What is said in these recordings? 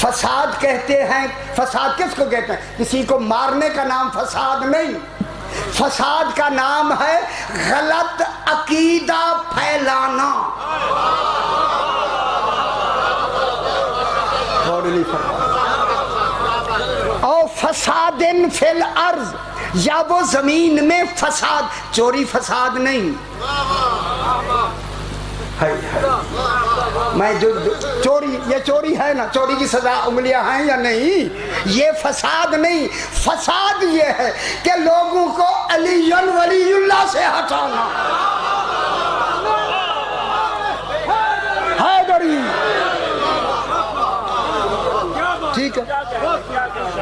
فساد کہتے ہیں، فساد کس کو کہتے ہیں؟ کسی کو مارنے کا نام فساد نہیں، فساد کا نام ہے غلط عقیدہ پھیلانا۔ اور فساد فی الارض، یا وہ زمین میں فساد، چوری فساد نہیں، میں جو چوری، یہ چوری ہے نا، چوری کی سزا انگلیاں ہیں یا نہیں، یہ فساد نہیں، فساد یہ ہے کہ لوگوں کو علی ولی اللہ سے ہٹانا۔ حیدری، ٹھیک ہے،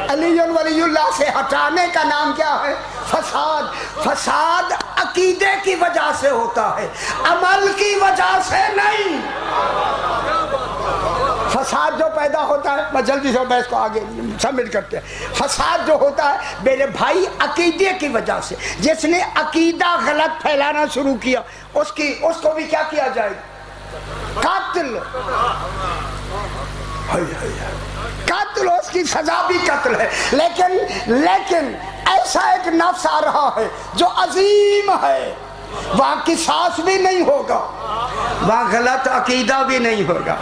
علی ولی اللہ سے ہٹانے کا نام کیا ہے؟ فساد۔ فساد عقیدے کی وجہ سے ہوتا ہے، عمل کی وجہ سے نہیں۔ فساد جو پیدا ہوتا ہے، میں جلدی سے بحث کو آگے سبمٹ کرتے ہیں، فساد جو ہوتا ہے میرے بھائی عقیدے کی وجہ سے، جس نے عقیدہ غلط پھیلانا شروع کیا اس کو بھی کیا کیا جائے گا؟ قاتل۔ قتل، اس کی سزا بھی قتل ہے، لیکن ایسا ایک نفس آ رہا ہے جو عظیم ہے، وہاں قصاص بھی نہیں ہوگا، وہاں غلط عقیدہ بھی نہیں ہوگا۔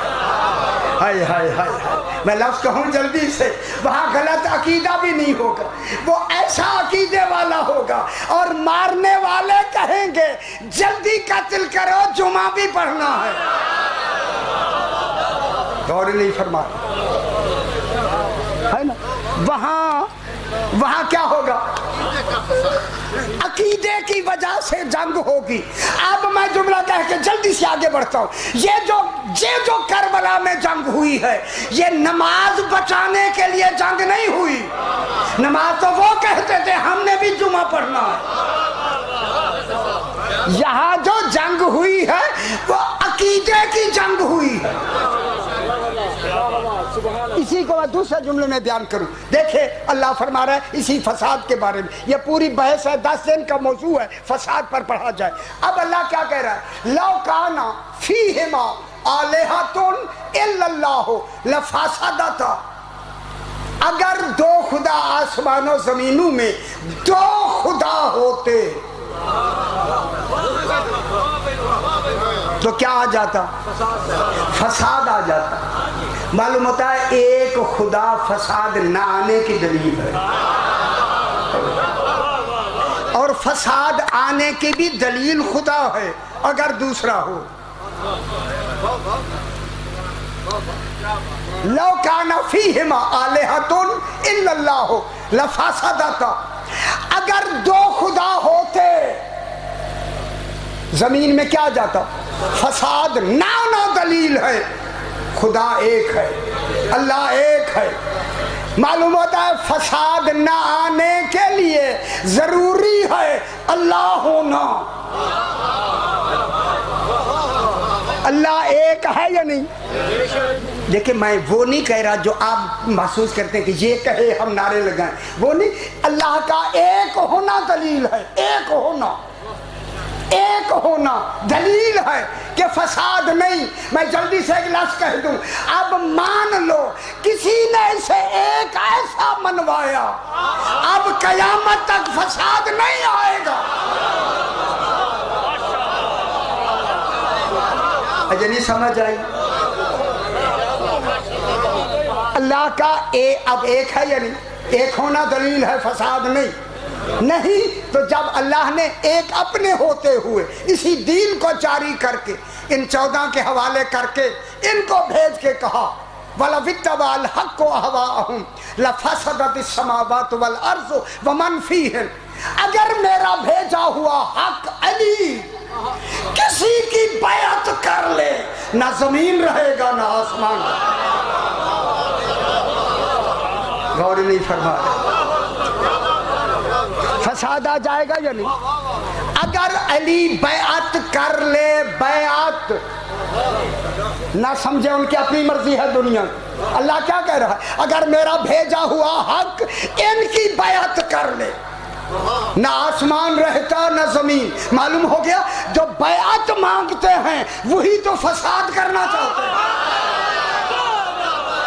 ہائے ہائے ہائے ہائے، میں لفظ کہوں جلدی سے، وہاں غلط عقیدہ بھی نہیں ہوگا، وہ ایسا عقیدے والا ہوگا، اور مارنے والے کہیں گے جلدی قتل کرو، جمعہ بھی پڑھنا ہے۔ غور نہیں فرمایا ہے نا؟ وہاں کیا ہوگا؟ عقیدے کی وجہ سے جنگ ہوگی۔ اب میں جملہ کہہ کے جلدی سے آگے بڑھتا ہوں۔ یہ جو کربلا میں جنگ ہوئی ہے، یہ نماز بچانے کے لیے جنگ نہیں ہوئی، نماز تو وہ کہتے تھے ہم نے بھی جمعہ پڑھنا ہے۔ یہاں جو جنگ ہوئی ہے وہ عقیدے کی جنگ ہوئی ہے۔ اسی کو میں دوسرے جملے میں بیان کروں، دیکھیں اللہ فرما رہا ہے اسی فساد کے بارے میں، یہ پوری بحث ہے، 10 دن کا موضوع ہے، فساد پر پڑھا جائے۔ اب اللہ کیا کہہ رہا ہے؟ لو کانا فیہما آلہۃ الا اللہ لفسدتا، اگر دو خدا آسمان و زمینوں میں دو خدا ہوتے تو کیا آ جاتا؟ فساد آ جاتا۔ معلوم ہوتا ہے ایک خدا فساد نہ آنے کی دلیل ہے، اور فساد آنے کی بھی دلیل خدا ہے اگر دوسرا ہو۔ لو کان فیہما آلہۃ الا اللہ لفسدتا، اگر دو خدا ہوتے زمین میں کیا جاتا؟ فساد نہ دلیل ہے خدا ایک ہے، اللہ ایک ہے۔ معلوم ہوتا ہے فساد نہ آنے کے لیے ضروری ہے اللہ ہونا۔ اللہ ایک ہے یا نہیں؟ دیکھیں میں وہ نہیں کہہ رہا جو آپ محسوس کرتے ہیں کہ یہ کہے ہم نعرے لگائیں، وہ نہیں، اللہ کا ایک ہونا دلیل ہے، ایک ہونا دلیل ہے کہ فساد نہیں۔ میں جلدی سے ایک لفظ کہہ دوں، اب مان لو کسی نے اسے ایک ایسا منوایا، اب قیامت تک فساد نہیں آئے گا۔ اجے نہیں سمجھ آئی؟ اللہ کا اب ایک ہے یا نہیں؟ ایک ہونا دلیل ہے، فساد نہیں۔ تو جب اللہ نے ایک اپنے ہوتے ہوئے اسی دین کو جاری کر کے ان 14 کے حوالے کر کے ان کو بھیج کے کہا وَلَوِ اتَّبَعَ الْحَقُّ أَهْوَاءَهُمْ لَفَسَدَتِ السَّمَاوَاتُ وَالْأَرْضُ وَمَنْ فِيهِنَّ، اگر میرا بھیجا ہوا حق علی کسی کی بیعت کر لے، نہ زمین رہے گا نہ آسمان۔ غور نہیں فرمایا، فساد آ جائے گا یا نہیں؟ اگر علی بیعت کر لے، بیعت نہ سمجھے ان کی اپنی مرضی ہے دنیا کی، اللہ کیا کہہ رہا ہے؟ اگر میرا بھیجا ہوا حق ان کی بیعت کر لے، نہ آسمان رہتا نہ زمین۔ معلوم ہو گیا جو بیعت مانگتے ہیں وہی تو فساد کرنا چاہتے ہیں۔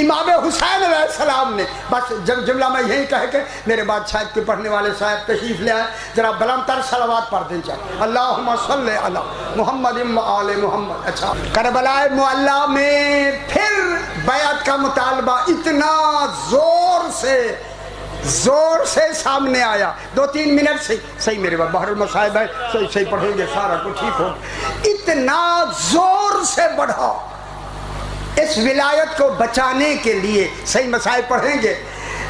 امام حسین علیہ السلام نے بس جملہ میں یہی کہہ کے میرے بعد شاید کے پڑھنے والے صاحب تشریف لے آئے، ذرا بلند تر صلوات پڑھ دیں چاہے اللہم صلی علی محمد و آل محمد۔ اچھا، کربلا معلیٰ میں پھر بیعت کا مطالبہ اتنا زور سے سامنے آیا، 2-3 منٹ سے صحیح میرے بعد بحر المصائب ہے، صحیح پڑھیں گے سارا کچھ ٹھیک ہو، اتنا زور سے بڑھا اس ولایت کو بچانے کے لیے، صحیح مسائل پڑھیں گے،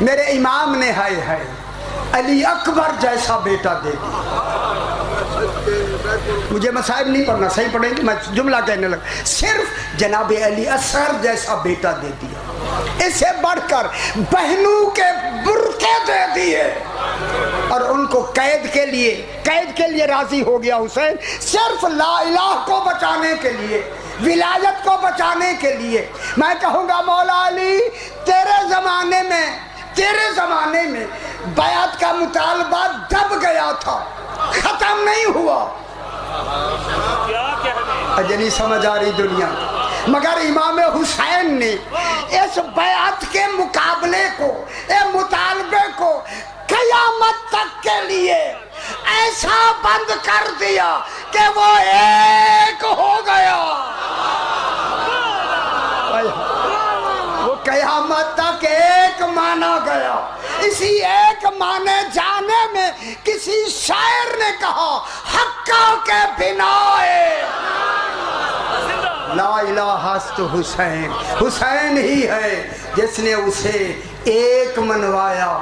میرے امام نے ہائے علی اکبر جیسا بیٹا دے دیا۔ مجھے مسائل نہیں پڑھنا، صحیح پڑھیں گے، میں جملہ کہنے لگا، صرف جناب علی اصغر جیسا بیٹا دے دیا، اس سے بڑھ کر بہنوں کے برقعے دے دیے، اور ان کو قید کے لیے راضی ہو گیا حسین، صرف لا الہ کو بچانے کے لیے، ولایت کو بچانے کے لیے۔ میں کہوں گا مولا علی تیرے زمانے میں بیعت کا مطالبہ دب گیا تھا، ختم نہیں ہوا، اجلی سمجھ آ رہی دنیا، مگر امام حسین نے اس بیعت کے مقابلے کو، مطالبے کو قیامت تک کے لیے ایسا بند کر دیا کہ وہ ایک ہو گیا، وہ قیامت تک ایک مانا گیا۔ اسی ایک مانے جانے میں کسی شاعر نے کہا حقا کے بنا لا الہ است حسین، حسین ہی ہے جس نے اسے ایک منوایا۔